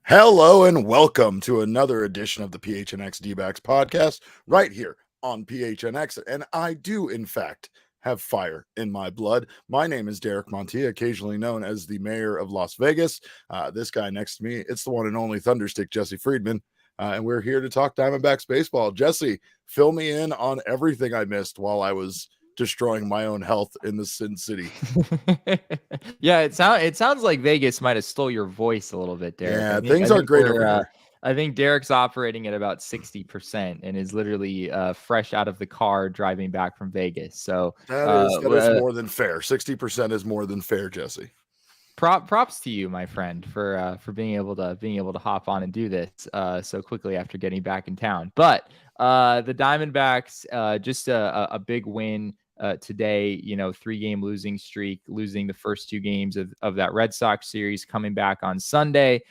Hello and welcome to another edition of the PHNX D-backs podcast right here on PHNX. And I do, in fact, have fire in my blood. My name is Derek Montia, occasionally known as the mayor of Las Vegas. This guy next to me, it's the one and only Thunderstick, Jesse Friedman. And we're here to talk Diamondbacks baseball. Jesse, fill me in on everything I missed while I was destroying my own health in the Sin City. Yeah, it sounds like Vegas might have stole your voice a little bit, Derek. Yeah, things are great over here. I think Derek's operating at about 60% and is literally fresh out of the car driving back from Vegas. So that is more than fair. 60% is more than fair, Jesse. Props to you, my friend, for being able to hop on and do this so quickly after getting back in town. But the Diamondbacks, just a big win. Today, 3-game losing streak, losing the first 2 games of that Red Sox series, coming back on Sunday,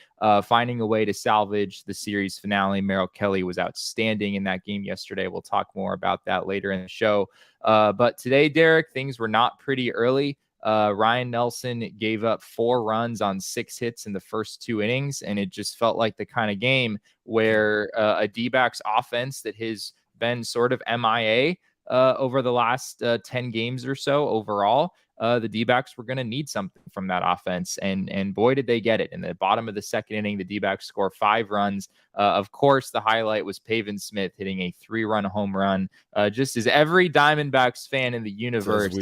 finding a way to salvage the series finale. Merrill Kelly was outstanding in that game yesterday. We'll talk more about that later in the show. But today, Derek, things were not pretty early. Ryan Nelson gave up 4 runs on 6 hits in the first 2 innings, and it just felt like the kind of game where a D-backs offense that has been sort of MIA over the last 10 games or so overall, the D-backs were going to need something from that offense. And boy, did they get it. In the bottom of the second inning, the D-backs score 5 runs. Of course, the highlight was Pavin Smith hitting a 3-run home run, just as every Diamondbacks fan in the universe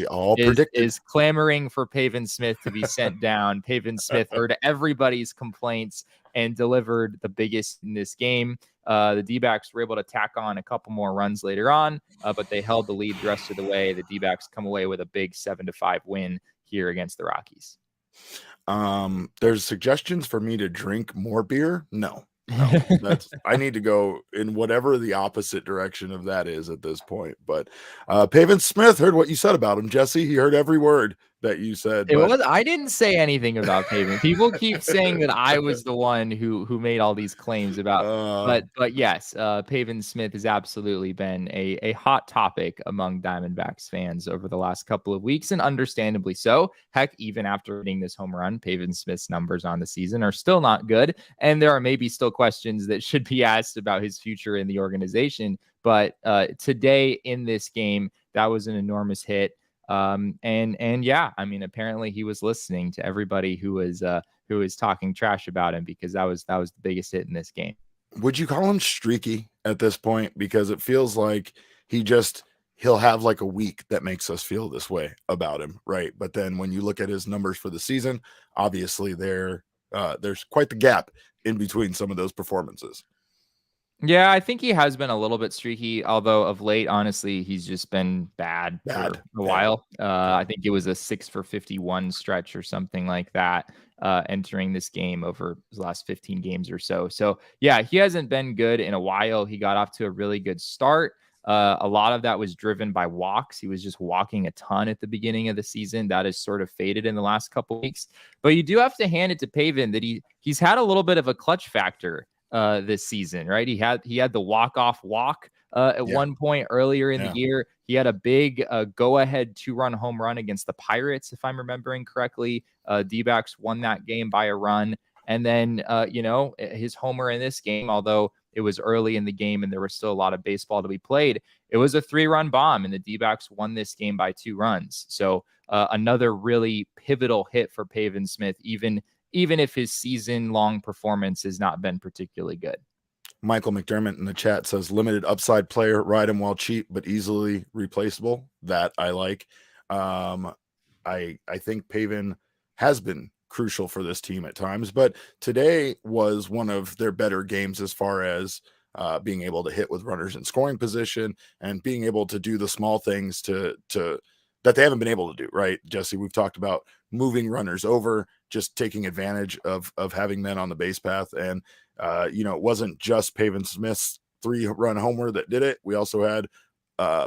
is clamoring for Pavin Smith to be sent down. Pavin Smith heard everybody's complaints and delivered the biggest in this game. The D-backs were able to tack on a couple more runs later on, but they held the lead the rest of the way. The D-backs come away with a big 7-5 win here against the Rockies. There's suggestions for me to drink more beer. No, I need to go in whatever the opposite direction of that is at this point. But Pavin Smith heard what you said about him, Jesse. He heard every word that you said. I didn't say anything about Pavin. People keep saying that I was the one who made all these claims about, but yes, Pavin Smith has absolutely been a hot topic among Diamondbacks fans over the last couple of weeks, and understandably so. Heck, even after hitting this home run, Pavin Smith's numbers on the season are still not good, and there are maybe still questions that should be asked about his future in the organization. But today in this game, that was an enormous hit. And yeah, I mean, apparently he was listening to everybody who was talking trash about him, because that was the biggest hit in this game. Would you call him streaky at this point? Because it feels like he'll have like a week that makes us feel this way about him, right? But then when you look at his numbers for the season, obviously there's quite the gap in between some of those performances. Yeah, I think he has been a little bit streaky, although of late, honestly, he's just been bad for a while. I think it was a 6 for 51 stretch or something like that entering this game over his last 15 games or so. So, yeah, he hasn't been good in a while. He got off to a really good start. A lot of that was driven by walks. He was just walking a ton at the beginning of the season. That has sort of faded in the last couple of weeks. But you do have to hand it to Pavin that he's had a little bit of a clutch factor this season, right? He had the walk-off walk at one point earlier in the year. He had a big go-ahead 2-run home run against the Pirates, if I'm remembering correctly. D-backs won that game by a run. And then, his homer in this game, although it was early in the game and there was still a lot of baseball to be played, it was a 3-run bomb, and the D-backs won this game by 2 runs. So another really pivotal hit for Pavin Smith, even if his season-long performance has not been particularly good. Michael McDermott in the chat says, limited upside player, ride him while cheap, but easily replaceable. That I like. I think Pavin has been crucial for this team at times, but today was one of their better games as far as being able to hit with runners in scoring position and being able to do the small things to that they haven't been able to do, right? Jesse, we've talked about moving runners over, just taking advantage of having men on the base path. And, it wasn't just Pavin Smith's 3-run homer that did it. We also had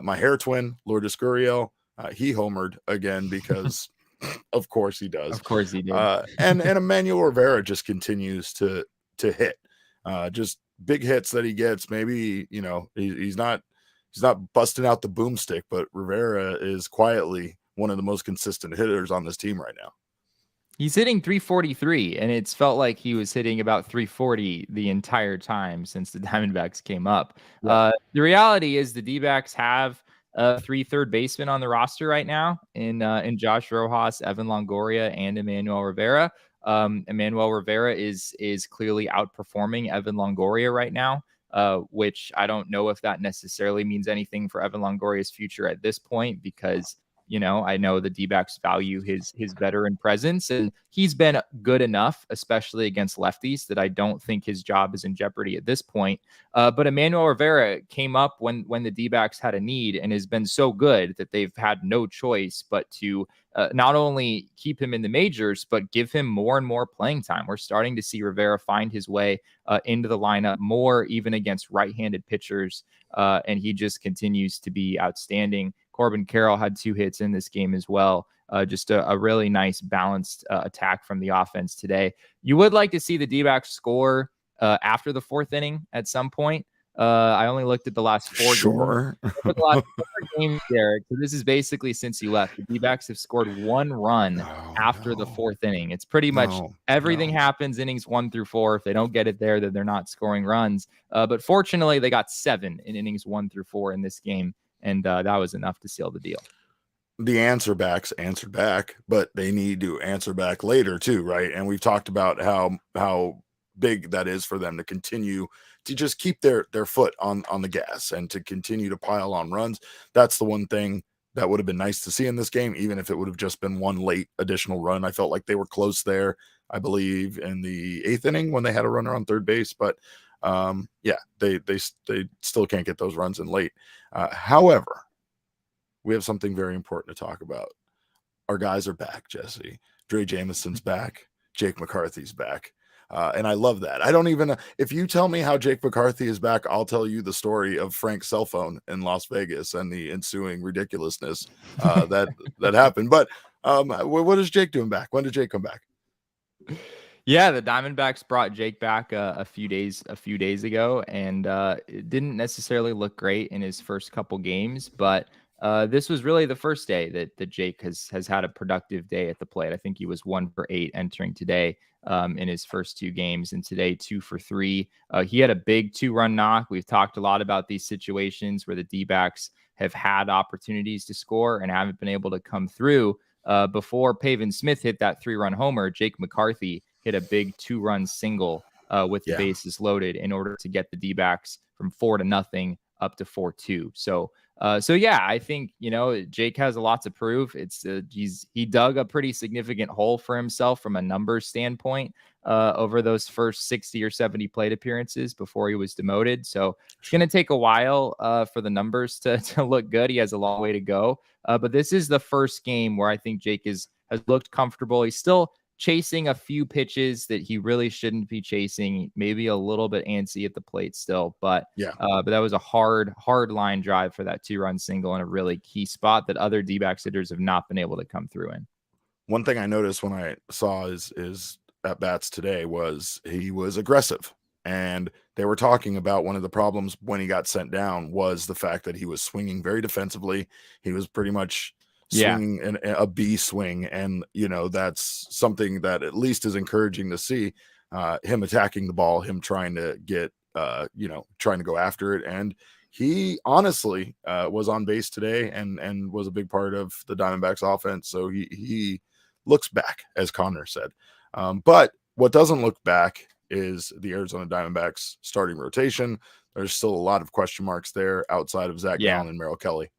my hair twin, Lourdes Gurriel. He homered again because of course he does. Of course he did. And Emmanuel Rivera just continues to hit. Just big hits that he gets. Maybe, he's not busting out the boomstick, but Rivera is quietly one of the most consistent hitters on this team right now. He's hitting 343, and it's felt like he was hitting about 340 the entire time since the Diamondbacks came up. Yeah. The reality is the D-backs have three third basemen on the roster right now in Josh Rojas, Evan Longoria, and Emmanuel Rivera. Emmanuel Rivera is clearly outperforming Evan Longoria right now, which I don't know if that necessarily means anything for Evan Longoria's future at this point, because I know the D-backs value his veteran presence, and he's been good enough, especially against lefties, that I don't think his job is in jeopardy at this point. But Emmanuel Rivera came up when the D-backs had a need, and has been so good that they've had no choice but to not only keep him in the majors, but give him more and more playing time. We're starting to see Rivera find his way into the lineup more, even against right-handed pitchers, and he just continues to be outstanding. Corbin Carroll had 2 hits in this game as well. Just a really nice balanced attack from the offense today. You would like to see the D-backs score after the 4th inning at some point. I only looked at the last 4 Sure. games. The last 4 games, Derek. So this is basically since you left. The D-backs have scored 1 run after the 4th inning. It's pretty much everything happens innings 1 through 4. If they don't get it there, then they're not scoring runs. But fortunately, they got 7 in innings 1 through 4 in this game. And that was enough to seal the deal. The answer backs answered back, but they need to answer back later too, right? And we've talked about how big that is for them to continue to just keep their foot on the gas and to continue to pile on runs. That's the one thing that would have been nice to see in this game, even if it would have just been one late additional run. I felt like they were close there, I believe, in the 8th inning when they had a runner on third base, but they still can't get those runs in late. However, we have something very important to talk about. Our guys are back, Jesse. Drey Jameson's back. Jake McCarthy's back. And I love that. I don't even, if you tell me how Jake McCarthy is back, I'll tell you the story of Frank's cell phone in Las Vegas and the ensuing ridiculousness that happened. But what is Jake doing back? When did Jake come back? Yeah, the Diamondbacks brought Jake back a few days ago, and it didn't necessarily look great in his first couple games, but this was really the first day that Jake has had a productive day at the plate. I think he was 1 for 8 entering today in his first 2 games, and today 2 for 3. He had a big 2-run knock. We've talked a lot about these situations where the D-backs have had opportunities to score and haven't been able to come through. Before Pavin Smith hit that 3-run homer, Jake McCarthy hit a big 2-run single with the bases loaded in order to get the D-backs from 4-0 up to 4-2. So I think, Jake has a lot to prove. He dug a pretty significant hole for himself from a numbers standpoint over those first 60 or 70 plate appearances before he was demoted. So it's going to take a while for the numbers to look good. He has a long way to go. But this is the first game where I think Jake has looked comfortable. He's still chasing a few pitches that he really shouldn't be chasing, maybe a little bit antsy at the plate still, but that was a hard line drive for that 2-run single in a really key spot that other D-backs hitters have not been able to come through in. One thing I noticed when I saw his at bats today was he was aggressive, and they were talking about one of the problems when he got sent down was the fact that he was swinging very defensively. He was pretty much swinging a B swing, and that's something that at least is encouraging to see. Him attacking the ball, him trying to get trying to go after it, and he honestly was on base today and was a big part of the Diamondbacks offense. So he looks back, as Connor said. But what doesn't look back is the Arizona Diamondbacks starting rotation. There's still a lot of question marks there outside of Zach Gallen and Merrill Kelly.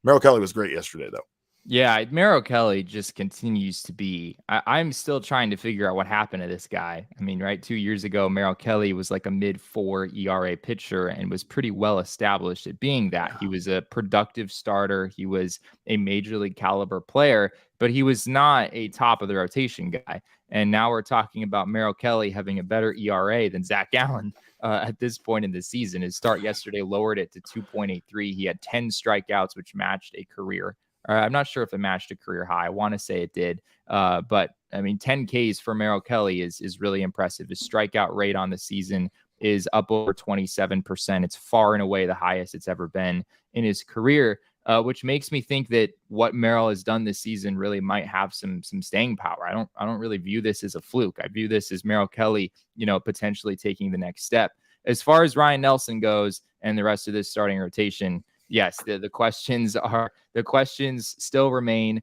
Merrill Kelly was great yesterday, though. Yeah, Merrill Kelly just continues to be. I'm still trying to figure out what happened to this guy. I mean, right, 2 years ago, Merrill Kelly was like a mid-4 ERA pitcher and was pretty well established at being that. He was a productive starter. He was a major league caliber player, but he was not a top of the rotation guy. And now we're talking about Merrill Kelly having a better ERA than Zach Gallen at this point in the season. His start yesterday lowered it to 2.83. He had 10 strikeouts, which matched a career. I'm not sure if it matched a career high. I want to say it did. But I mean, 10 Ks for Merrill Kelly is really impressive. His strikeout rate on the season is up over 27%. It's far and away the highest it's ever been in his career. which makes me think that what Merrill has done this season really might have some staying power. I don't really view this as a fluke. I view this as Merrill Kelly, potentially taking the next step. As far as Ryan Nelson goes and the rest of this starting rotation, yes, the questions still remain.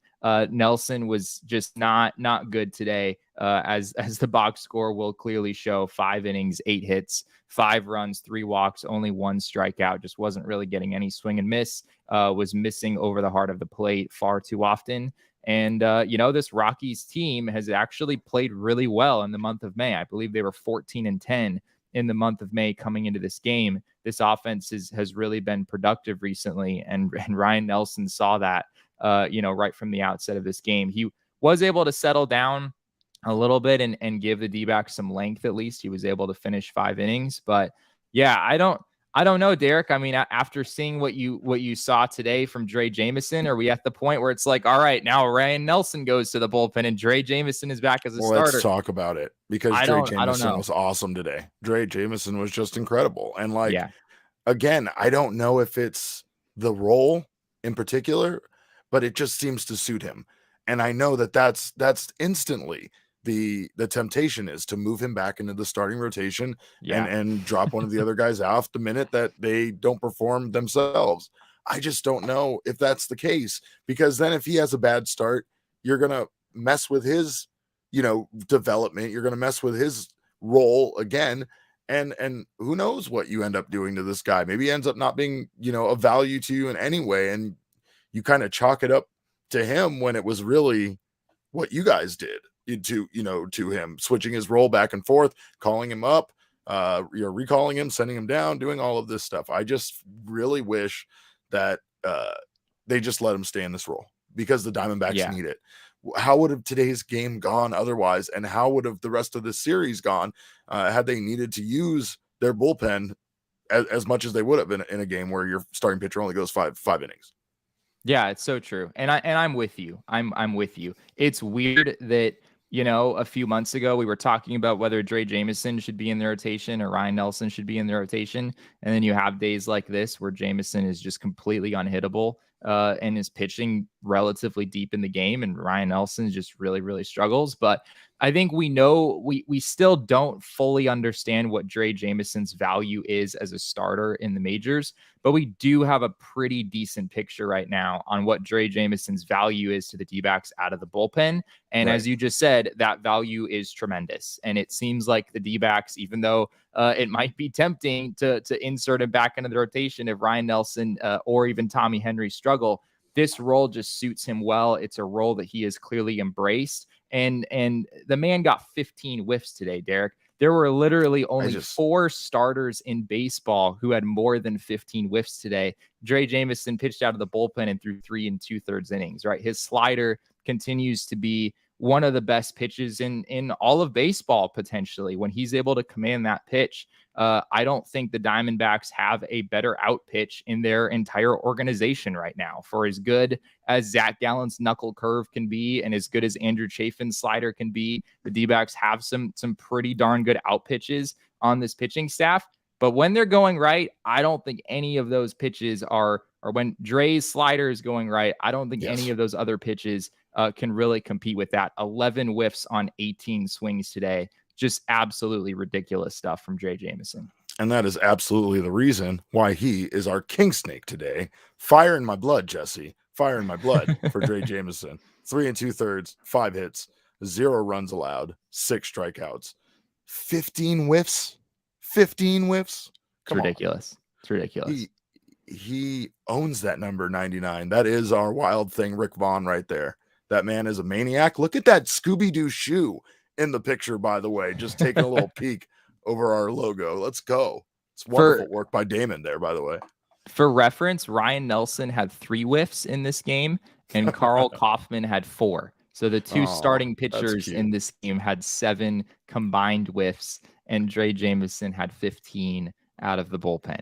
Nelson was just not good today, as the box score will clearly show. 5 innings, 8 hits, 5 runs, 3 walks, only 1 strikeout. Just wasn't really getting any swing and miss. Was missing over the heart of the plate far too often. And, this Rockies team has actually played really well in the month of May. I believe they were 14-10 in the month of May coming into this game. This offense has really been productive recently. And Ryan Nelson saw that, right from the outset of this game. He was able to settle down a little bit and give the D-backs some length. At least he was able to finish 5 innings. But yeah, I don't know, Derek. I mean, after seeing what you saw today from Drey Jameson, are we at the point where it's like, all right, now Ryan Nelson goes to the bullpen and Drey Jameson is back as a starter? Let's talk about it, because Drey Jameson was awesome today. Drey Jameson was just incredible. And again, I don't know if it's the role in particular, but it just seems to suit him. And I know that's instantly the temptation is to move him back into the starting rotation and drop one of the other guys off the minute that they don't perform themselves. I just don't know if that's the case, because then if he has a bad start, you're going to mess with his, development. You're going to mess with his role again. And who knows what you end up doing to this guy. Maybe he ends up not being, of value to you in any way. And you kind of chalk it up to him when it was really what you guys did to him, switching his role back and forth, calling him up, recalling him, sending him down, doing all of this stuff. I just really wish that they just let him stay in this role, because the Diamondbacks need it. How would have today's game gone otherwise? And how would have the rest of the series gone had they needed to use their bullpen as much as they would have in a game where your starting pitcher only goes five innings? Yeah, it's so true. And I'm with you. I'm with you. It's weird that, a few months ago we were talking about whether Drey Jameson should be in the rotation or Ryan Nelson should be in the rotation. And then you have days like this where Jameson is just completely unhittable and is pitching relatively deep in the game, and Ryan Nelson just really, really struggles. But I think we know we still don't fully understand what Drey Jameson's value is as a starter in the majors, but we do have a pretty decent picture right now on what Drey Jameson's value is to the D-backs out of the bullpen. And as you just said, that value is tremendous. And it seems like the D-backs, even though it might be tempting to insert him back into the rotation if Ryan Nelson or even Tommy Henry struggle, this role just suits him well. It's a role that he has clearly embraced. And the man got 15 whiffs today, Derek. There were literally only 4 starters in baseball who had more than 15 whiffs today. Drey Jameson pitched out of the bullpen and threw 3 2/3 innings, right? His slider continues to be one of the best pitches in all of baseball, potentially. When he's able to command that pitch, I don't think the Diamondbacks have a better out pitch in their entire organization right now. For as good as Zach Gallen's knuckle curve can be and as good as Andrew Chafin's slider can be, the D-backs have some pretty darn good out pitches on this pitching staff. But when they're going right, I don't think any of those pitches are, or when Drey's slider is going right, I don't think any of those other pitches can really compete with that. 11 whiffs on 18 swings today. Just absolutely ridiculous stuff from Drey Jameson. And that is absolutely the reason why he is our king snake today. Fire in my blood, Jesse. Fire in my blood for Drey Jameson. 3 2/3, 5 hits, 0 runs allowed, 6 strikeouts, 15 whiffs. 15 whiffs. It's ridiculous. It's ridiculous. He owns that number 99. That is our wild thing, Rick Vaughn, right there. That man is a maniac. Look at that Scooby-Doo shoe in the picture, by the way, just taking a little peek over our logo. Let's go. It's wonderful work by Damon there, by the way. For reference, Ryan Nelson had 3 whiffs in this game, and Carl Kaufman had 4. So the 2 starting pitchers in this game had 7 combined whiffs, and Drey Jameson had 15 out of the bullpen.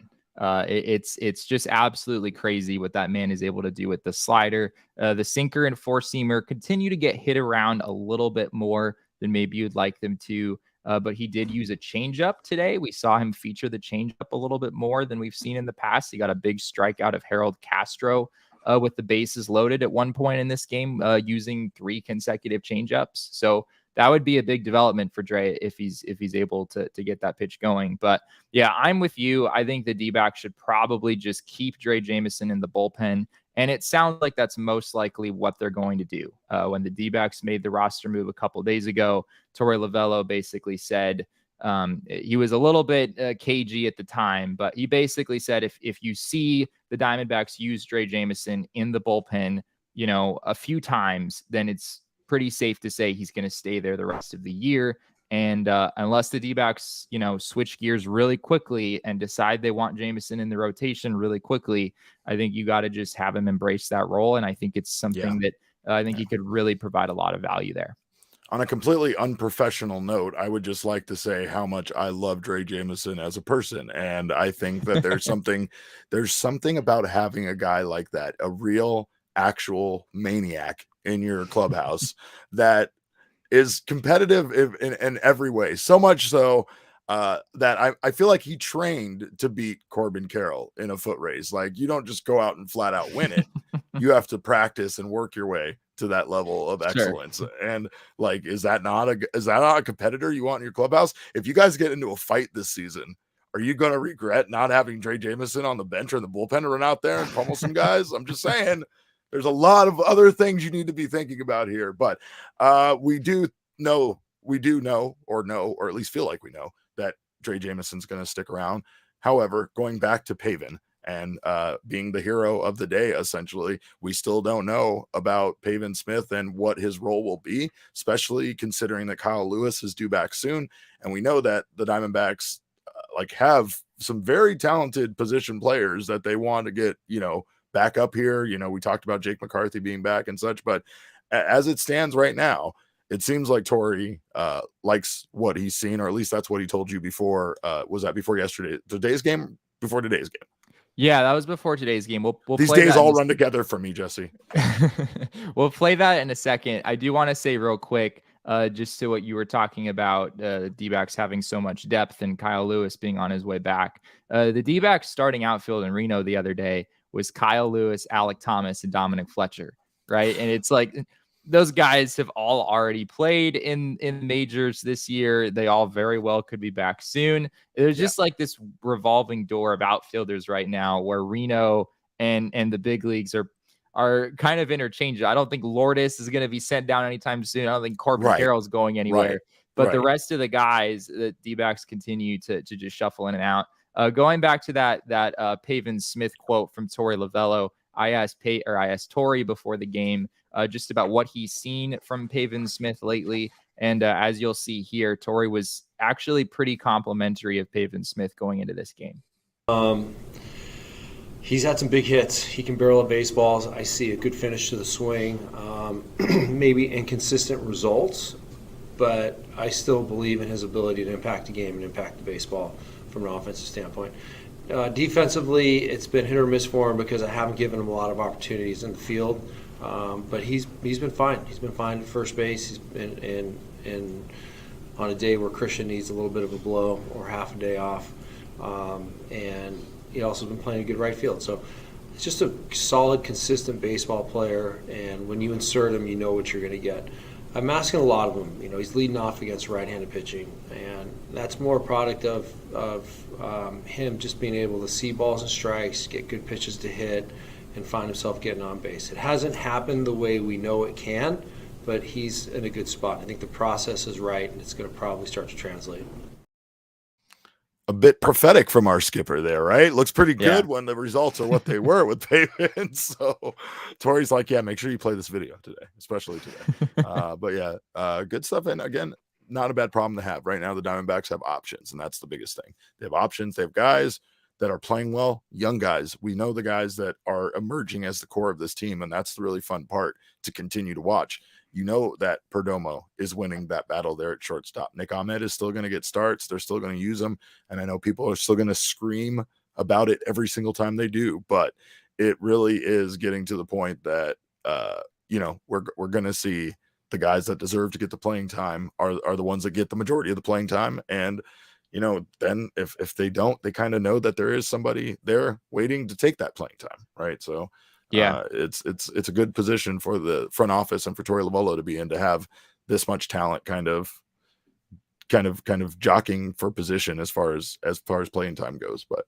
It's just absolutely crazy what that man is able to do with the slider. The sinker and 4-seamer continue to get hit around a little bit more than maybe you'd like them to. But he did use a changeup today. We saw him feature the changeup a little bit more than we've seen in the past. He got a big strikeout of Harold Castro with the bases loaded at one point in this game, using 3 consecutive changeups. So that would be a big development for Drey if he's able to get that pitch going. But yeah, I'm with you. I think the D-backs should probably just keep Drey Jameson in the bullpen. And it sounds like that's most likely what they're going to do. When the D-backs made the roster move a couple days ago, Torey Lovullo basically said, he was a little bit cagey at the time, but he basically said, if you see the Diamondbacks use Drey Jameson in the bullpen, a few times, then it's pretty safe to say he's going to stay there the rest of the year. And unless the D-backs, switch gears really quickly and decide they want Jameson in the rotation really quickly, I think you got to just have him embrace that role. And I think it's something that I think he could really provide a lot of value there. On a completely unprofessional note, I would just like to say how much I love Drey Jameson as a person. And I think that there's something about having a guy like that, a real actual maniac in your clubhouse that is competitive in every way. So much so that I feel like he trained to beat Corbin Carroll in a foot race. Like, you don't just go out and flat out win it. You have to practice and work your way to that level of excellence. Sure. And like, is that not a competitor you want in your clubhouse? If you guys get into a fight this season, are you going to regret not having Drey Jameson on the bench or in the bullpen to run out there and pummel some guys? I'm just saying, there's a lot of other things you need to be thinking about here. But we do know, or at least feel like we know, that Drey Jameson's going to stick around. However, going back to Pavin and being the hero of the day, essentially, we still don't know about Pavin Smith and what his role will be, especially considering that Kyle Lewis is due back soon. And we know that the Diamondbacks have some very talented position players that they want to get, back up here. We talked about Jake McCarthy being back and such, but as it stands right now, it seems like Torey likes what he's seen, or at least that's what he told you before. Was that before yesterday? Before today's game? Yeah, that was before today's game. We'll These play days all run together for me, Jesse. We'll play that in a second. I do want to say real quick, just to what you were talking about, D-backs having so much depth and Kyle Lewis being on his way back. The D-backs starting outfield in Reno the other day was Kyle Lewis, Alec Thomas, and Dominic Fletcher, right? And it's like, those guys have all already played in majors this year. They all very well could be back soon. There's just like this revolving door of outfielders right now where Reno and the big leagues are kind of interchangeable. I don't think Lourdes is going to be sent down anytime soon. I don't think Corbin Carroll is going anywhere. But the rest of the guys, the D-backs continue to just shuffle in and out. Going back to that Pavin Smith quote from Torey Lovullo, I asked Torey before the game just about what he's seen from Pavin Smith lately. And as you'll see here, Torey was actually pretty complimentary of Pavin Smith going into this game. He's had some big hits. He can barrel at baseballs. I see a good finish to the swing. Maybe inconsistent results, but I still believe in his ability to impact the game and impact the baseball from an offensive standpoint. Defensively, it's been hit or miss for him because I haven't given him a lot of opportunities in the field. But he's been fine. He's been fine at first base. He's been in on a day where Christian needs a little bit of a blow or half a day off. And he also been playing a good right field. So it's just a solid, consistent baseball player. And when you insert him, you know what you're going to get. I'm asking a lot of him. He's leading off against right-handed pitching, and that's more a product of him just being able to see balls and strikes, get good pitches to hit, and find himself getting on base. It hasn't happened the way we know it can, but he's in a good spot. I think the process is right, and it's going to probably start to translate. A bit prophetic from our skipper there, right? Looks pretty good when the results are what they were with Pavin. So Torey's like, make sure you play this video today, especially today. But good stuff. And again, not a bad problem to have. Right now, the Diamondbacks have options, and that's the biggest thing. They have options. They have guys that are playing well, young guys. We know the guys that are emerging as the core of this team, and that's the really fun part to continue to watch. You know that Perdomo is winning that battle there at shortstop. Nick Ahmed is still going to get starts. They're still going to use him. And I know people are still going to scream about it every single time they do, but it really is getting to the point that, we're going to see the guys that deserve to get the playing time are the ones that get the majority of the playing time. And, then if they don't, they kind of know that there is somebody there waiting to take that playing time. Right. So Yeah. It's a good position for the front office and for Torey Lovullo to be in, to have this much talent kind of jockeying for position as far as playing time goes. But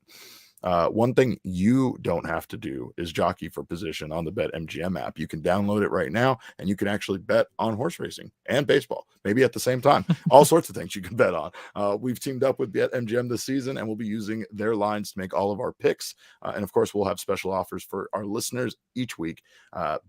one thing you don't have to do is jockey for position on the BetMGM app. You can download it right now, and you can actually bet on horse racing and baseball, maybe at the same time. All sorts of things you can bet on. We've teamed up with BetMGM this season, and we'll be using their lines to make all of our picks. And of course, we'll have special offers for our listeners each week.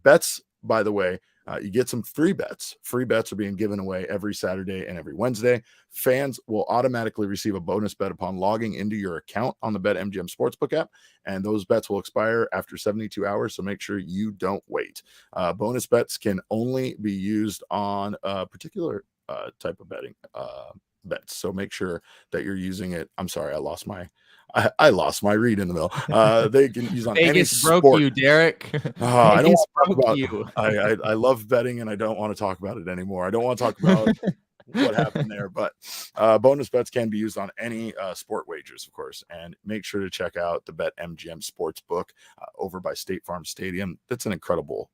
Bets, by the way, you get some free bets. Free bets are being given away every Saturday and every Wednesday. Fans will automatically receive a bonus bet upon logging into your account on the BetMGM Sportsbook app, and those bets will expire after 72 hours, so make sure you don't wait. Bonus bets can only be used on a particular type of betting bets, so make sure that you're using it. I'm sorry, I lost my read in the middle. They can use on any sport. Broke you, Derek. I don't want to talk about you. I love betting, and I don't want to talk about it anymore. I don't want to talk about what happened there, but bonus bets can be used on any sport wagers, of course. And make sure to check out the BetMGM Sportsbook over by State Farm Stadium. That's an incredible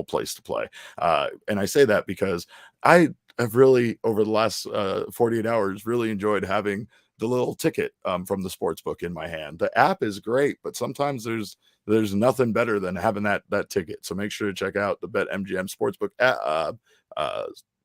place to play. And I say that because I have really, over the last 48 hours, really enjoyed having the little ticket from the sportsbook in my hand. The app is great, but sometimes there's nothing better than having that ticket. So make sure to check out the BetMGM Sportsbook at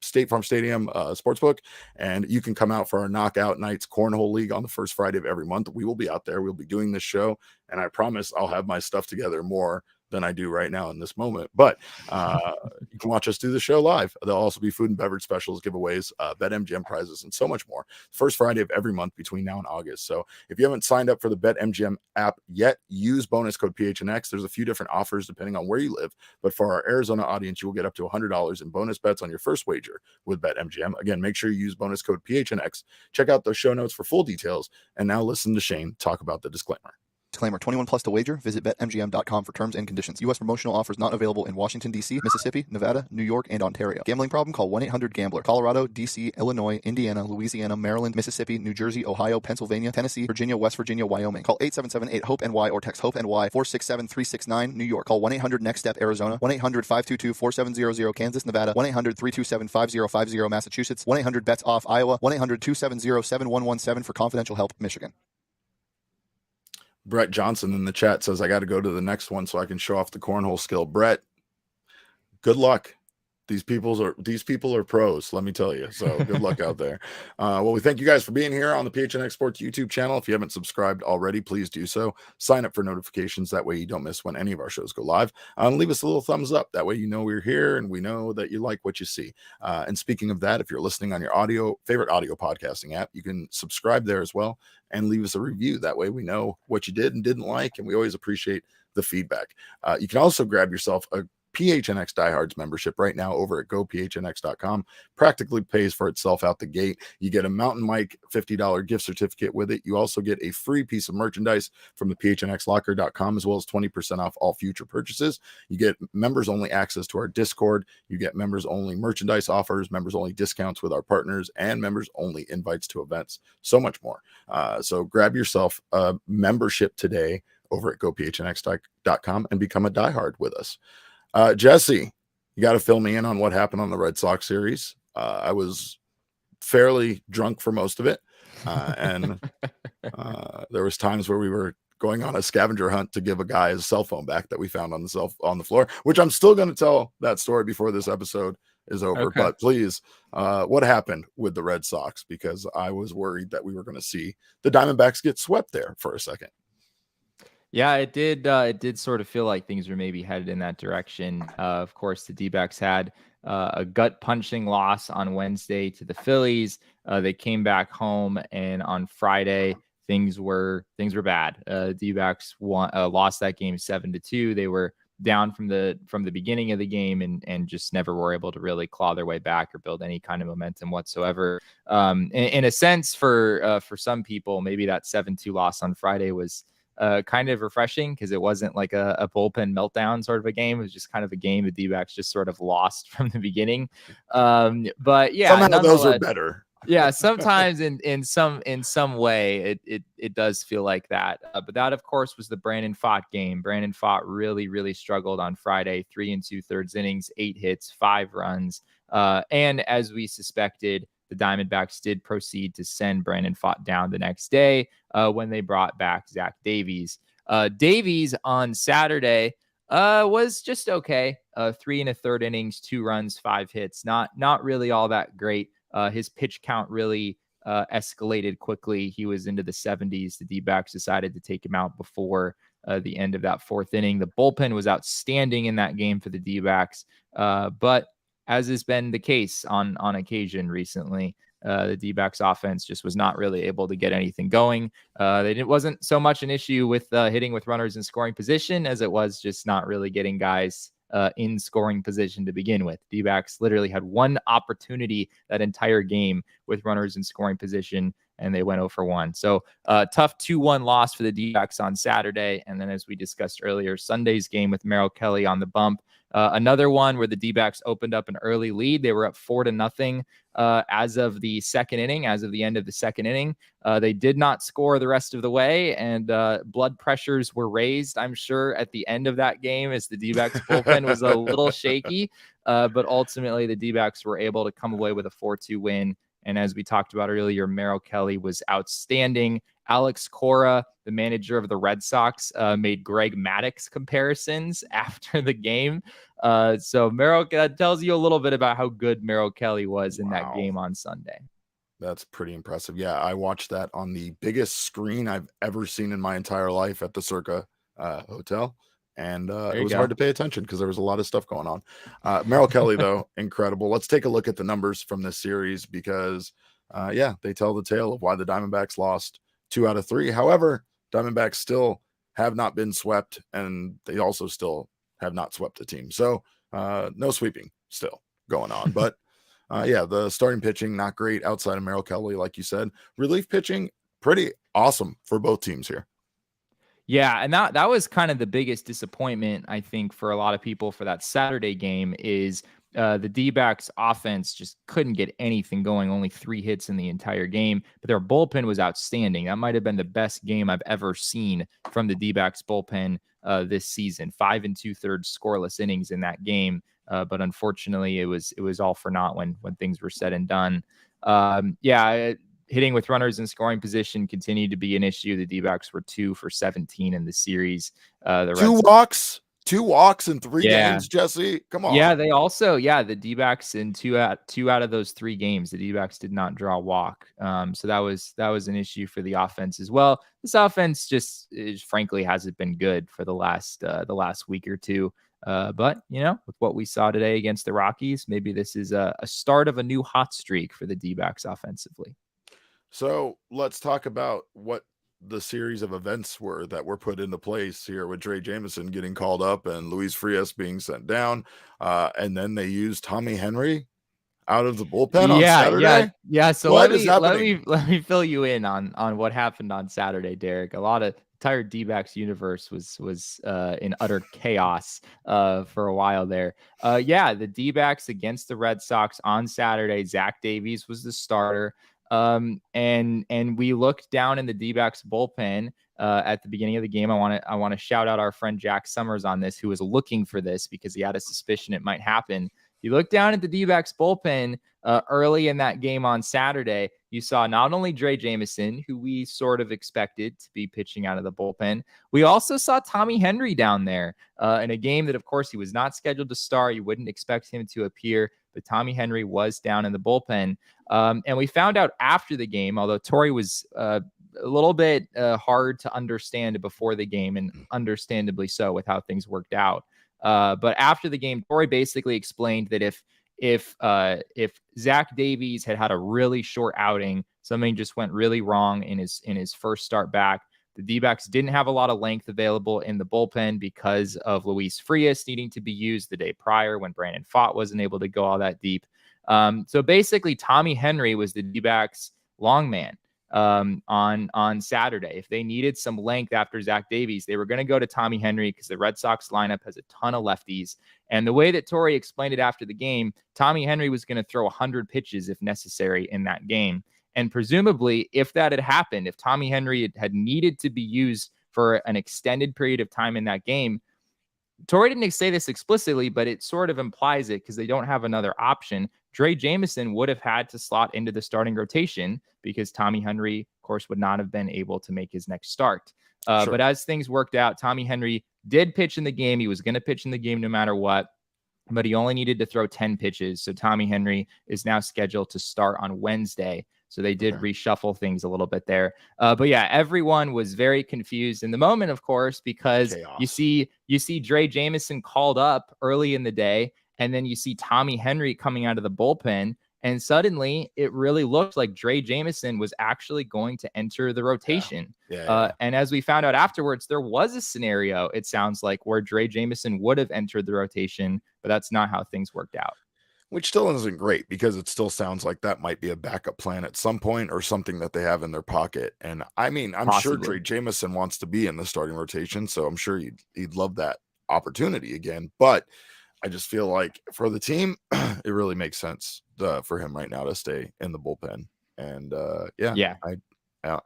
State Farm Stadium Sportsbook, and you can come out for our Knockout Nights Cornhole League on the first Friday of every month. We will be out there. We'll be doing this show, and I promise I'll have my stuff together more than I do right now in this moment. But you can watch us do the show live. There'll also be food and beverage specials, giveaways, BetMGM prizes, and so much more. First Friday of every month between now and August. So if you haven't signed up for the BetMGM app yet, use bonus code PHNX. There's a few different offers depending on where you live. But for our Arizona audience, you will get up to $100 in bonus bets on your first wager with BetMGM. Again, make sure you use bonus code PHNX. Check out the show notes for full details. And now listen to Shane talk about the disclaimer. Disclaimer, 21 plus to wager. Visit BetMGM.com for terms and conditions. U.S. promotional offers not available in Washington, D.C., Mississippi, Nevada, New York, and Ontario. Gambling problem? Call 1-800-GAMBLER. Colorado, D.C., Illinois, Indiana, Louisiana, Maryland, Mississippi, New Jersey, Ohio, Pennsylvania, Tennessee, Virginia, West Virginia, Wyoming. Call 877-8-HOPE-NY or text HOPE-NY 467-369, New York. Call 1-800-NEXT-STEP, Arizona. 1-800-522-4700, Kansas, Nevada. 1-800-327-5050, Massachusetts. 1-800-BETS-OFF, Iowa. 1-800-270-7117 for confidential help, Michigan. Brett Johnson in the chat says, I got to go to the next one so I can show off the cornhole skill. Brett, good luck. These people are pros, let me tell you. So good luck out there. Well, we thank you guys for being here on the PHNX Sports YouTube channel. If you haven't subscribed already, please do so. Sign up for notifications. That way you don't miss when any of our shows go live. Leave us a little thumbs up. That way you know we're here and we know that you like what you see. And speaking of that, if you're listening on your favorite audio podcasting app, you can subscribe there as well and leave us a review. That way we know what you did and didn't like, and we always appreciate the feedback. You can also grab yourself a PHNX Diehards membership right now over at gophnx.com. Practically pays for itself out the gate. You get a Mountain Mike $50 gift certificate with it. You also get a free piece of merchandise from the phnxlocker.com, as well as 20% off all future purchases. You get members only access to our Discord. You get members only merchandise offers, members only discounts with our partners, and members only invites to events. So much more. So grab yourself a membership today over at gophnx.com and become a diehard with us. Jesse, you got to fill me in on what happened on the Red Sox series. I was fairly drunk for most of it. And there was times where we were going on a scavenger hunt to give a guy his cell phone back that we found on the floor, which I'm still going to tell that story before this episode is over. Okay. But please, what happened with the Red Sox? Because I was worried that we were going to see the Diamondbacks get swept there for a second. Yeah, it did. It did sort of feel like things were maybe headed in that direction. Of course, the D-backs had a gut-punching loss on Wednesday to the Phillies. They came back home, and on Friday things were bad. D-backs lost that game 7-2. They were down from the beginning of the game and just never were able to really claw their way back or build any kind of momentum whatsoever. In a sense, for some people, maybe that 7-2 loss on Friday was kind of refreshing because it wasn't like a bullpen meltdown sort of a game. It was just kind of a game the D-backs just sort of lost from the beginning. But yeah, somehow those are better. Yeah, sometimes in some way it does feel like that. But that of course was the Brandon Pfaadt game. Brandon Pfaadt really struggled on Friday. 3 2/3 innings, 8 hits, 5 runs. And as we suspected, the Diamondbacks did proceed to send Brandon Pfaadt down the next day when they brought back Zach Davies. Davies on Saturday was just okay. 3 1/3 innings, 2 runs, 5 hits. Not really all that great. His pitch count really escalated quickly. He was into the 70s. The D-backs decided to take him out before the end of that 4th inning. The bullpen was outstanding in that game for the D-backs, but as has been the case on occasion recently, the D-backs offense just was not really able to get anything going. It wasn't so much an issue with hitting with runners in scoring position as it was just not really getting guys in scoring position to begin with. D-backs literally had one opportunity that entire game with runners in scoring position, and they went 0 for 1. So tough 2-1 loss for the D-backs on Saturday. And then as we discussed earlier, Sunday's game with Merrill Kelly on the bump. Another one where the D-backs opened up an early lead. They were up 4-0 as of the second inning, as of the end of the second inning. They did not score the rest of the way, and blood pressures were raised, I'm sure, at the end of that game as the D-backs bullpen was a little shaky. But ultimately, the D-backs were able to come away with a 4-2 win. And as we talked about earlier, Merrill Kelly was outstanding. Alex Cora, the manager of the Red Sox, made Greg Maddux comparisons after the game. So Merrill tells you a little bit about how good Merrill Kelly was in that game on Sunday. That's pretty impressive. Yeah, I watched that on the biggest screen I've ever seen in my entire life at the Circa Hotel. And it was hard to pay attention because there was a lot of stuff going on. Merrill Kelly, though, incredible. Let's take a look at the numbers from this series because, they tell the tale of why the Diamondbacks lost 2 out of 3. However, Diamondbacks still have not been swept, and they also still have not swept the team. So no sweeping still going on. But, the starting pitching, not great outside of Merrill Kelly, like you said. Relief pitching, pretty awesome for both teams here. Yeah, and that was kind of the biggest disappointment, I think, for a lot of people for that Saturday game is the D-backs offense just couldn't get anything going, only 3 hits in the entire game, but their bullpen was outstanding. That might have been the best game I've ever seen from the D-backs bullpen this season. 5 2/3 scoreless innings in that game, but unfortunately it was all for naught when things were said and done. Hitting with runners in scoring position continued to be an issue. The D-backs were 2 for 17 in the series. Two walks in 3 games, Jesse. Come on. Yeah, they also, the D-backs in two out of those 3 games, the D-backs did not draw a walk. So that was an issue for the offense as well. This offense just frankly hasn't been good for the last week or two. But with what we saw today against the Rockies, maybe this is a start of a new hot streak for the D-backs offensively. So let's talk about what the series of events were that were put into place here with Drey Jameson getting called up and Luis Frias being sent down. And then they used Tommy Henry out of the bullpen on Saturday. Yeah. So let me fill you in on what happened on Saturday, Derek. A lot of entire D-backs universe was in utter chaos for a while there. The D-backs against the Red Sox on Saturday. Zach Davies was the starter. And we looked down in the D-backs bullpen at the beginning of the game. I want to shout out our friend Jack Summers on this, who was looking for this because he had a suspicion it might happen. You look down at the D-backs bullpen early in that game on Saturday. You saw not only Drey Jameson, who we sort of expected to be pitching out of the bullpen. We also saw Tommy Henry down there in a game that, of course, he was not scheduled to start. You wouldn't expect him to appear, but Tommy Henry was down in the bullpen. And we found out after the game, although Torey was a little bit hard to understand before the game, and understandably so with how things worked out. But after the game, Torey basically explained that if Zach Davies had a really short outing, something just went really wrong in his first start back, the D-backs didn't have a lot of length available in the bullpen because of Luis Frias needing to be used the day prior when Brandon Pfaadt wasn't able to go all that deep. So basically, Tommy Henry was the D-backs long man. on Saturday. If they needed some length after Zach Davies, they were going to go to Tommy Henry because the Red Sox lineup has a ton of lefties. And the way that Torrey explained it after the game, Tommy Henry was going to throw 100 pitches if necessary in that game. And presumably, if that had happened, if Tommy Henry had needed to be used for an extended period of time in that game, Torrey didn't say this explicitly, but it sort of implies it because they don't have another option. Drey Jameson would have had to slot into the starting rotation because Tommy Henry, of course, would not have been able to make his next start. Sure. But as things worked out, Tommy Henry did pitch in the game. He was going to pitch in the game no matter what, but he only needed to throw 10 pitches. So Tommy Henry is now scheduled to start on Wednesday. So they did reshuffle things a little bit there. But yeah, everyone was very confused in the moment, of course, because you see Drey Jameson called up early in the day, and then you see Tommy Henry coming out of the bullpen, and suddenly it really looked like Drey Jameson was actually going to enter the rotation. And as we found out afterwards, there was a scenario, it sounds like, where Drey Jameson would have entered the rotation, but that's not how things worked out. Which still isn't great because it still sounds like that might be a backup plan at some point or something that they have in their pocket. And I mean, I'm sure Drey Jameson wants to be in the starting rotation, so I'm sure he'd love that opportunity again. But I just feel like for the team, it really makes sense for him right now to stay in the bullpen. And I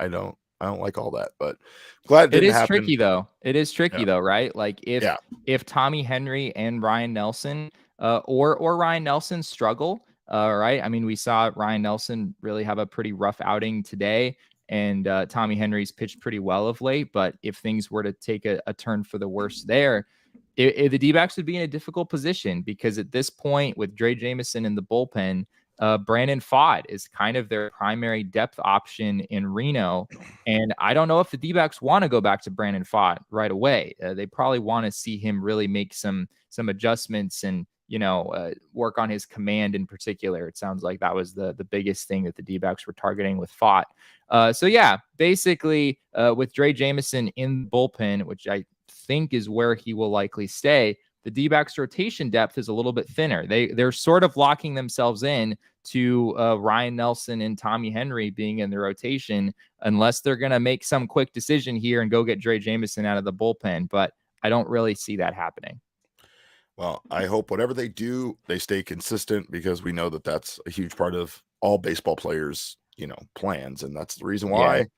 don't like all that, but glad it didn't happen. Tricky though. It is tricky though, right? Like if Tommy Henry and Ryan Nelson or Ryan Nelson struggle, right? I mean, we saw Ryan Nelson really have a pretty rough outing today, and Tommy Henry's pitched pretty well of late. But if things were to take a turn for the worse there, the D-backs would be in a difficult position because at this point, with Drey Jameson in the bullpen, Brandon Pfaadt is kind of their primary depth option in Reno. And I don't know if the D-backs want to go back to Brandon Pfaadt right away. They probably want to see him really make some adjustments and, work on his command in particular. It sounds like that was the biggest thing that the D-backs were targeting with Pfaadt. So yeah, basically with Drey Jameson in the bullpen, which I think is where he will likely stay, the D-backs rotation depth is a little bit thinner. They're sort of locking themselves in to Ryan Nelson and Tommy Henry being in the rotation unless they're going to make some quick decision here and go get Drey Jameson out of the bullpen. But I don't really see that happening. Well, I hope whatever they do, they stay consistent because we know that that's a huge part of all baseball players, plans. And that's the reason why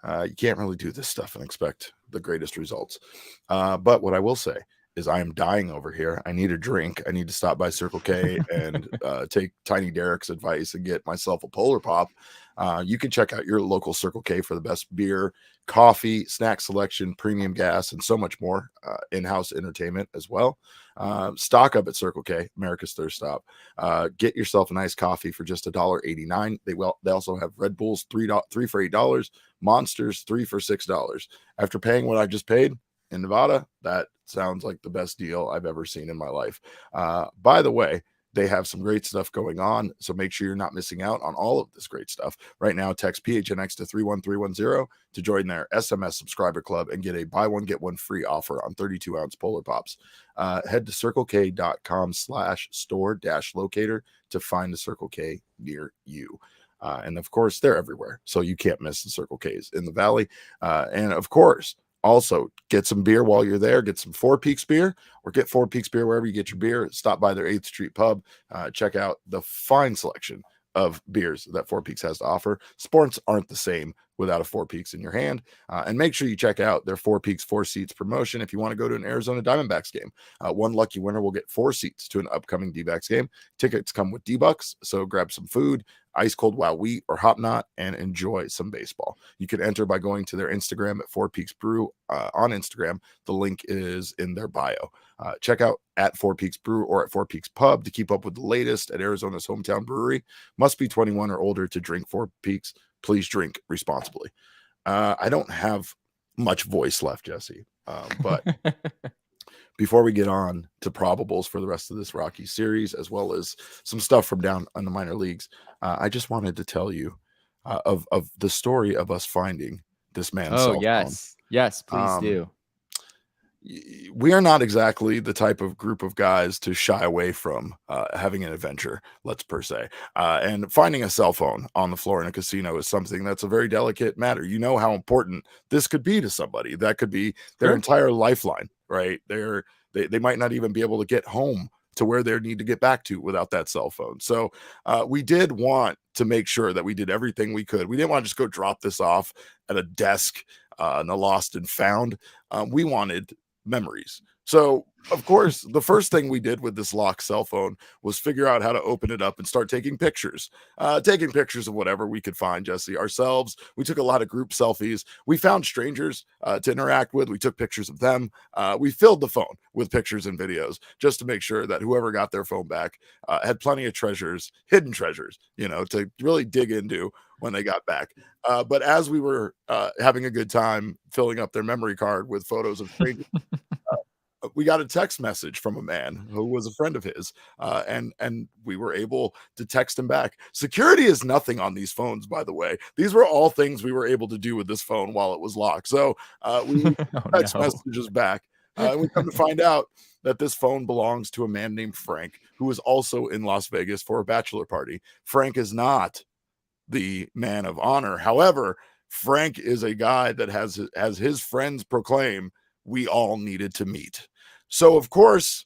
you can't really do this stuff and expect the greatest results. But what I will say is I am dying over here. I need a drink. I need to stop by Circle K and take Tiny Derek's advice and get myself a Polar Pop. You can check out your local Circle K for the best beer, coffee, snack selection, premium gas, and so much more. In-house entertainment as well. Stock up at Circle K, America's thirst stop. Get yourself a nice coffee for just $1.89. They also have Red Bulls three for $8, Monsters 3 for $6. After paying what I just paid in Nevada, that sounds like the best deal I've ever seen in my life. By the way, they have some great stuff going on, so make sure you're not missing out on all of this great stuff. Right now, text PHNX to 31310 to join their SMS subscriber club and get a buy one, get one free offer on 32-ounce Polar Pops. Head to circlek.com/store-locator to find a Circle K near you. And of course, they're everywhere, so you can't miss the Circle Ks in the Valley. And of course, also, get some beer while you're there. Get some Four Peaks beer or get Four Peaks beer wherever you get your beer. Stop by their 8th Street pub. Check out the fine selection of beers that Four Peaks has to offer. Sports aren't the same without a Four Peaks in your hand. And make sure you check out their Four Peaks 4 seats promotion if you want to go to an Arizona Diamondbacks game. One lucky winner will get 4 seats to an upcoming D-backs game. Tickets come with D-bucks, so grab some food, ice cold Wow Wheat or Hop Knot, and enjoy some baseball. You can enter by going to their Instagram at Four Peaks Brew on Instagram. The link is in their bio. Check out at Four Peaks Brew or at Four Peaks Pub to keep up with the latest at Arizona's hometown brewery. Must be 21 or older to drink Four Peaks. Please drink responsibly. I don't have much voice left, Jesse, but before we get on to probables for the rest of this Rockies series, as well as some stuff from down on the minor leagues, I just wanted to tell you of the story of us finding this man's cell phone. Yes, please do. we are not exactly the type of group of guys to shy away from having an adventure, let's per se. And finding a cell phone on the floor in a casino is something that's a very delicate matter. You know how important this could be to somebody. That could be their Sure. entire lifeline, right? They might not even be able to get home to where they need to get back to without that cell phone. So we did want to make sure that we did everything we could. We didn't want to just go drop this off at a desk in a lost and found. We wanted memories. So, of course, the first thing we did with this locked cell phone was figure out how to open it up and start taking pictures of whatever we could find, Jesse, ourselves. We took a lot of group selfies. We found strangers to interact with. We took pictures of them. We filled the phone with pictures and videos just to make sure that whoever got their phone back had plenty of treasures, hidden treasures, to really dig into when they got back. But as we were having a good time filling up their memory card with photos of strangers, we got a text message from a man who was a friend of his, and we were able to text him back. Security is nothing on these phones, by the way. These were all things we were able to do with this phone while it was locked. So we text messages back. And we come to find out that this phone belongs to a man named Frank, who was also in Las Vegas for a bachelor party. Frank is not the man of honor. However, Frank is a guy that has his friends proclaim we all needed to meet. So, of course,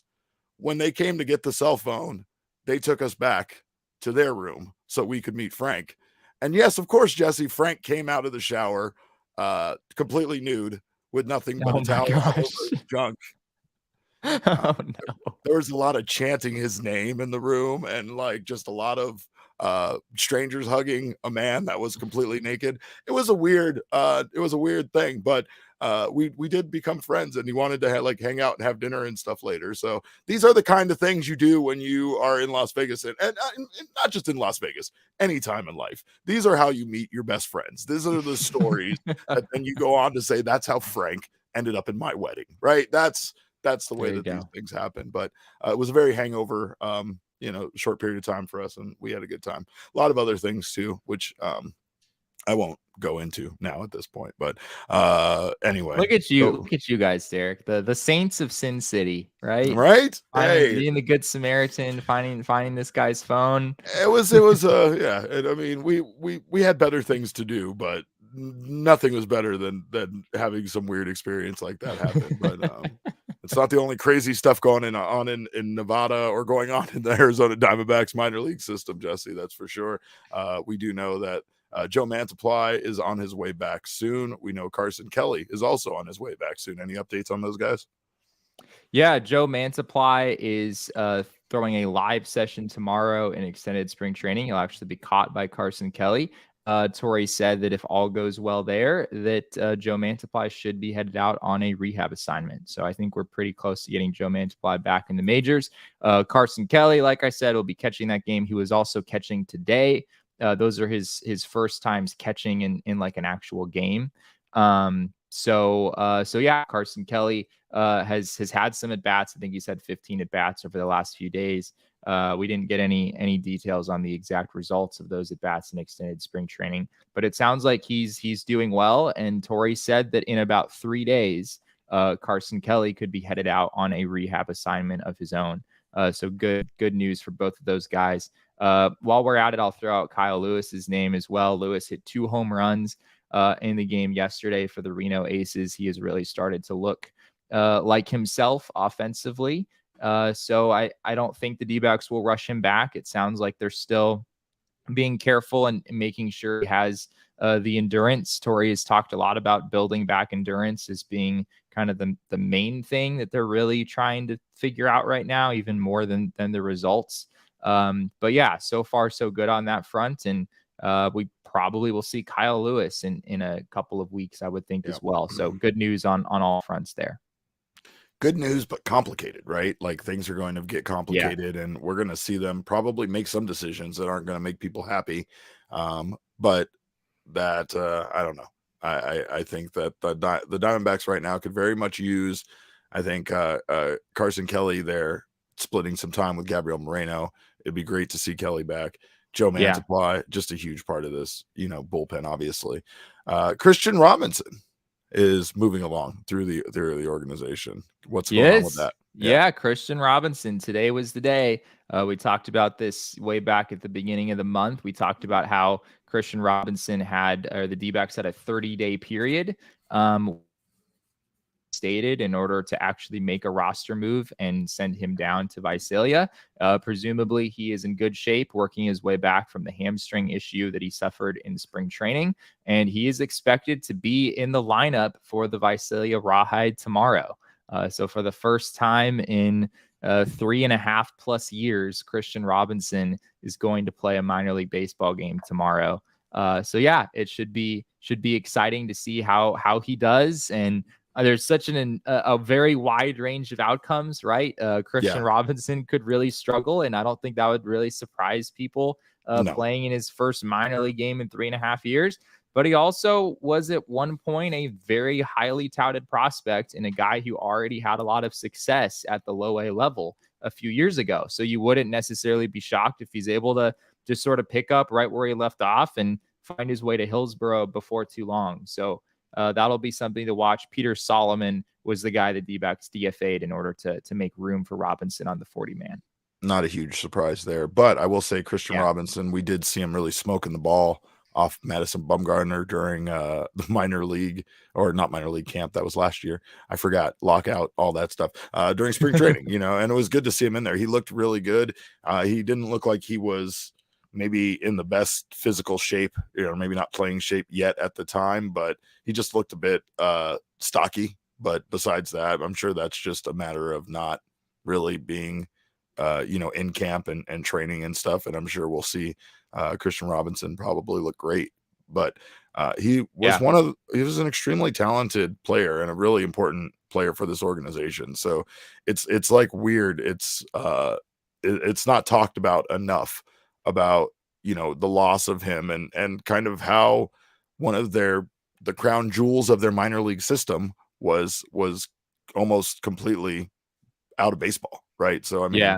when they came to get the cell phone, they took us back to their room so we could meet Frank. And yes, of course, Jesse, Frank came out of the shower completely nude with nothing but a towel over his junk. Oh, no. There was a lot of chanting his name in the room and just a lot of strangers hugging a man that was completely naked. It was a weird thing, but we did become friends, and he wanted to hang out and have dinner and stuff later. So these are the kind of things you do when you are in Las Vegas, and not just in Las Vegas, anytime in life. These are how you meet your best friends. These are the stories that then you go on to say, that's how Frank ended up in my wedding, right? That's the way that these things happen. But it was a very hangover short period of time for us, and we had a good time. A lot of other things too, which I won't go into now at this point. But anyway, look at you guys, Derek, the saints of Sin City, right? Being the good Samaritan, finding this guy's phone. It was yeah. And I mean, we had better things to do, but nothing was better than having some weird experience like that happen. But it's not the only crazy stuff going on in Nevada or going on in the Arizona Diamondbacks minor league system, Jesse. That's for sure. We do know that Joe Mantiply is on his way back soon. We know Carson Kelly is also on his way back soon. Any updates on those guys? Yeah, Joe Mantiply is throwing a live session tomorrow in extended spring training. He'll actually be caught by Carson Kelly. Torrey said that if all goes well there, that Joe Mantiply should be headed out on a rehab assignment. So I think we're pretty close to getting Joe Mantiply back in the majors. Carson Kelly, like I said, will be catching that game. He was also catching today. Those are his first times catching in like an actual game. So yeah, Carson Kelly has had some at bats. I think he's had 15 at bats over the last few days. We didn't get any details on the exact results of those at bats in extended spring training, but it sounds like he's doing well. And Torrey said that in about 3 days, Carson Kelly could be headed out on a rehab assignment of his own. So good news for both of those guys. While we're at it, I'll throw out Kyle Lewis's name as well. Lewis hit 2 home runs in the game yesterday for the Reno Aces. He has really started to look like himself offensively. So I don't think the D-backs will rush him back. It sounds like they're still being careful and making sure he has the endurance. Torrey has talked a lot about building back endurance as being kind of the main thing that they're really trying to figure out right now, even more than the results. But yeah, so far so good on that front. And we probably will see Kyle Lewis in a couple of weeks, I would think, as well. So good news on all fronts there. Good news, but complicated, right? Like things are going to get complicated, and we're going to see them probably make some decisions that aren't going to make people happy. But that I don't know. I think that the Diamondbacks right now could very much use, I think, Carson Kelly there splitting some time with Gabriel Moreno. It'd be great to see Kelly back. Joe Mantiply, just a huge part of this, bullpen, obviously. Christian Robinson is moving along through the organization. What's going on with Yes. that? Yeah, Christian Robinson. Today was the day. We talked about this way back at the beginning of the month. We talked about how Christian Robinson the D-backs had a 30-day period stated in order to actually make a roster move and send him down to Visalia. Presumably, he is in good shape, working his way back from the hamstring issue that he suffered in spring training, and he is expected to be in the lineup for the Visalia Rawhide tomorrow. So for the first time in 3.5+ years, Christian Robinson is going to play a minor league baseball game tomorrow. So yeah, it should be exciting to see how he does. And there's such a very wide range of outcomes, right? Christian Robinson could really struggle, and I don't think that would really surprise people playing in his first minor league game in 3.5 years. But he also was at one point a very highly touted prospect and a guy who already had a lot of success at the low A level a few years ago. So you wouldn't necessarily be shocked if he's able to just sort of pick up right where he left off and find his way to Hillsborough before too long. So that'll be something to watch. Peter Solomon was the guy that D-backs DFA'd in order to make room for Robinson on the 40-man. Not a huge surprise there, but I will say Christian Robinson, we did see him really smoking the ball off Madison Bumgarner during the minor league, or not minor league camp. That was last year. I forgot, lockout, all that stuff during spring training, and it was good to see him in there. He looked really good. He didn't look like he was maybe in the best physical shape, maybe not playing shape yet at the time, but he just looked a bit stocky. But besides that, I'm sure that's just a matter of not really being, in camp and training and stuff. And I'm sure we'll see Christian Robinson probably look great. But he was he was an extremely talented player and a really important player for this organization. So it's like weird. It's not talked about enough about the loss of him and kind of how one of the crown jewels of their minor league system was almost completely out of baseball, right? So I mean,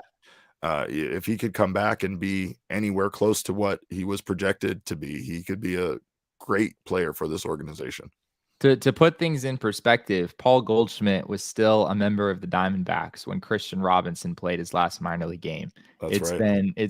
if he could come back and be anywhere close to what he was projected to be, he could be a great player for this organization. To put things in perspective, Paul Goldschmidt was still a member of the Diamondbacks when Christian Robinson played his last minor league game. It's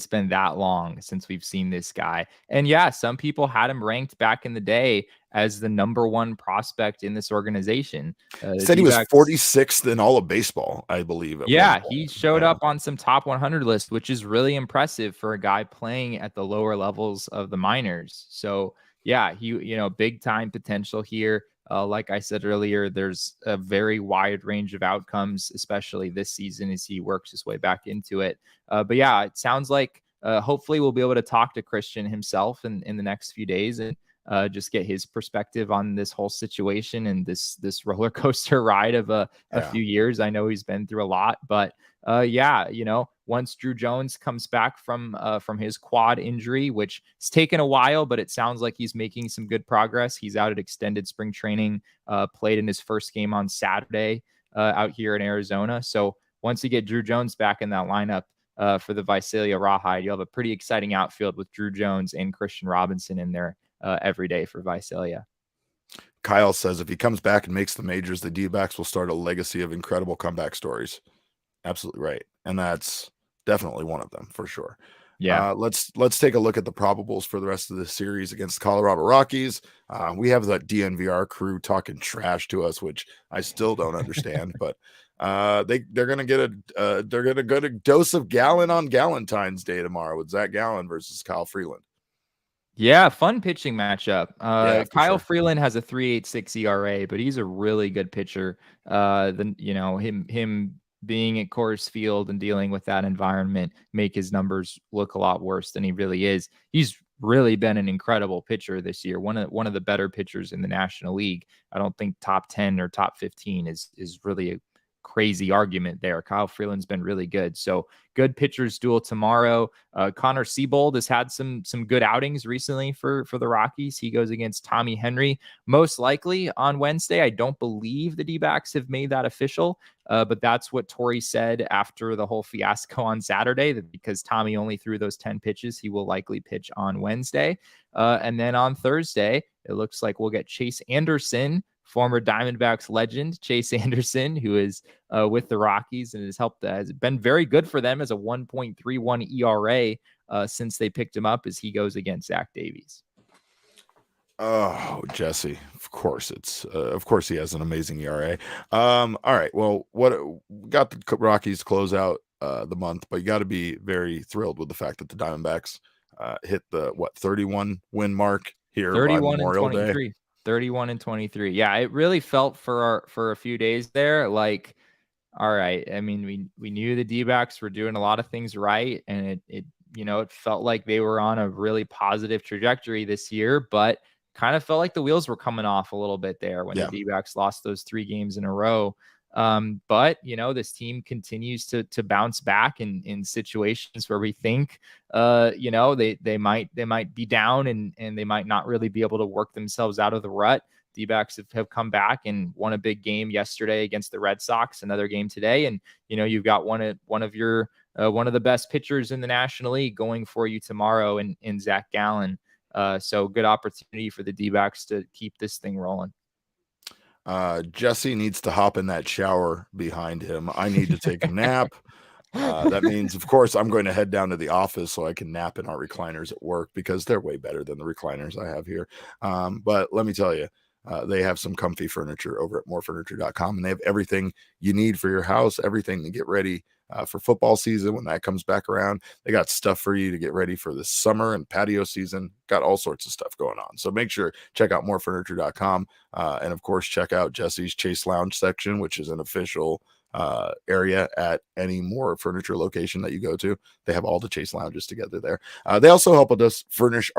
been that long since we've seen this guy. And yeah, some people had him ranked back in the day as the #1 prospect in this organization. Said he was 46th in all of baseball, I believe. He showed up on some top 100 list, which is really impressive for a guy playing at the lower levels of the minors. So yeah, he, big time potential here. Like I said earlier, there's a very wide range of outcomes, especially this season as he works his way back into it. But yeah, it sounds like hopefully we'll be able to talk to Christian himself in the next few days and just get his perspective on this whole situation and this roller coaster ride of a few years. I know he's been through a lot, but once Drew Jones comes back from his quad injury, which has taken a while, but it sounds like he's making some good progress. He's out at extended spring training, played in his first game on Saturday out here in Arizona. So once you get Drew Jones back in that lineup for the Visalia Rawhide, you'll have a pretty exciting outfield with Drew Jones and Christian Robinson in there every day for Visalia. Kyle says if he comes back and makes the majors, the D-backs will start a legacy of incredible comeback stories. Absolutely right. And that's definitely one of them for sure. Yeah. Let's take a look at the probables for the rest of the series against the Colorado Rockies. We have that DNVR crew talking trash to us, which I still don't understand, but they're going to get a dose of Gallen on Galentine's Day tomorrow with Zach Gallen versus Kyle Freeland. Yeah, fun pitching matchup. Kyle sure. Freeland has a 3.86 ERA, but he's a really good pitcher. Him being at Coors Field and dealing with that environment make his numbers look a lot worse than he really is. He's really been an incredible pitcher this year. One of the better pitchers in the National League. I don't think top 10 or top 15 is really a crazy argument there. Kyle Freeland's been really good. So good pitchers duel tomorrow. Connor Siebold has had some good outings recently for the Rockies. He goes against Tommy Henry most likely on Wednesday. I don't believe the D-backs have made that official, but that's what Torrey said after the whole fiasco on Saturday, that because Tommy only threw those 10 pitches, he will likely pitch on Wednesday. And then on Thursday, it looks like we'll get Chase Anderson former Diamondbacks legend Chase Anderson, who is with the Rockies and has been very good for them as a 1.31 ERA since they picked him up, as he goes against Zach Davies. Oh, Jesse, of course of course he has an amazing ERA. All right, well, we got the Rockies to close out the month, but you got to be very thrilled with the fact that the Diamondbacks hit the 31 win mark here by Memorial Day. 31 and 23. Yeah, it really felt for a few days there like, all right. I mean, we knew the D-backs were doing a lot of things right, and it felt like they were on a really positive trajectory this year, but kind of felt like the wheels were coming off a little bit there when the D-backs lost those 3 games in a row. But this team continues to bounce back in situations where we think they might be down and they might not really be able to work themselves out of the rut. D-backs have come back and won a big game yesterday against the Red Sox, another game today, and you've got one of the best pitchers in the National League going for you tomorrow in Zach Gallen. So good opportunity for the D-backs to keep this thing rolling. Jesse needs to hop in that shower behind him. I need to take a nap. That means, of course, I'm going to head down to the office so I can nap in our recliners at work, because they're way better than the recliners I have here. But let me tell you, they have some comfy furniture over at morefurniture.com, and they have everything you need for your house, everything to get ready for football season when that comes back around. They got stuff for you to get ready for the summer and patio season. Got all sorts of stuff going on. So make sure check out morefurniture.com, and of course check out Jesse's Chase Lounge section, which is an official area at any More Furniture location that you go to. They have all the Chase lounges together there. They also help us furnish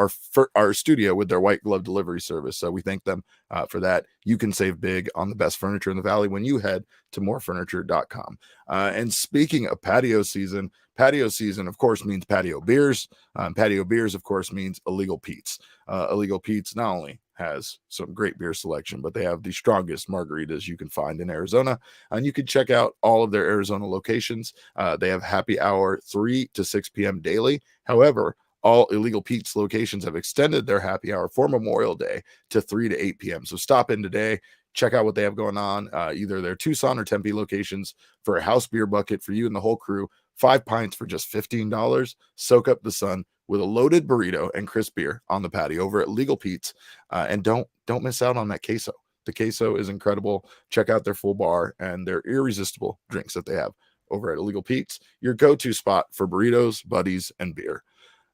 our studio with their white glove delivery service, so we thank them for that. You can save big on the best furniture in the valley when you head to morefurniture.com. And speaking of patio season, of course, means patio beers. Patio beers, of course, means Illegal Pete's. Illegal Pete's not only has some great beer selection, but they have the strongest margaritas you can find in Arizona. And you can check out all of their Arizona locations. They have happy hour 3 to 6 p.m. daily. However, all Illegal Pete's locations have extended their happy hour for Memorial Day to 3 to 8 p.m. So stop in today. Check out what they have going on, either their Tucson or Tempe locations, for a house beer bucket for you and the whole crew. 5 pints for just $15. Soak up the sun with a loaded burrito and crisp beer on the patio over at Legal Pete's. And don't miss out on that queso. The queso is incredible. Check out their full bar and their irresistible drinks that they have over at Illegal Pete's, your go-to spot for burritos, buddies, and beer.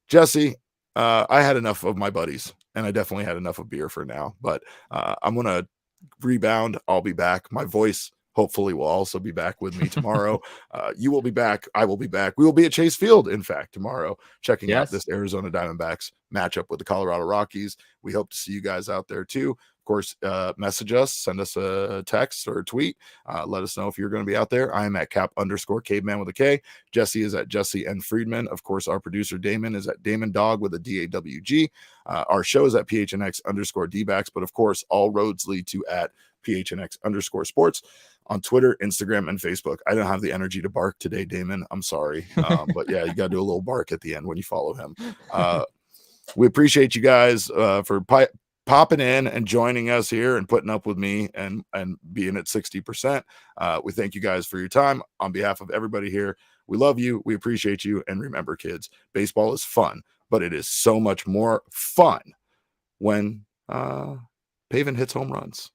Jesse, I had enough of my buddies, and I definitely had enough of beer for now, but I'm going to rebound. I'll be back. My voice hopefully will also be back with me tomorrow. You will be back. I will be back. We will be at Chase Field, in fact, tomorrow, checking out this Arizona Diamondbacks matchup with the Colorado Rockies. We hope to see you guys out there too. Of course, message us, send us a text or a tweet. Let us know if you're going to be out there. I am at Cap_Caveman with a K. Jesse is at Jesse N. Friedman. Of course, our producer Damon is at Damon Dog with a DAWG. Our show is at PHNX D-backs, but of course, all roads lead to at PHNX_sports on Twitter, Instagram, and Facebook. I don't have the energy to bark today, Damon. I'm sorry. But yeah, you got to do a little bark at the end when you follow him. We appreciate you guys for popping in and joining us here and putting up with me and being at 60%. We thank you guys for your time. On behalf of everybody here, we love you. We appreciate you. And remember, kids, baseball is fun, but it is so much more fun when Pavin hits home runs.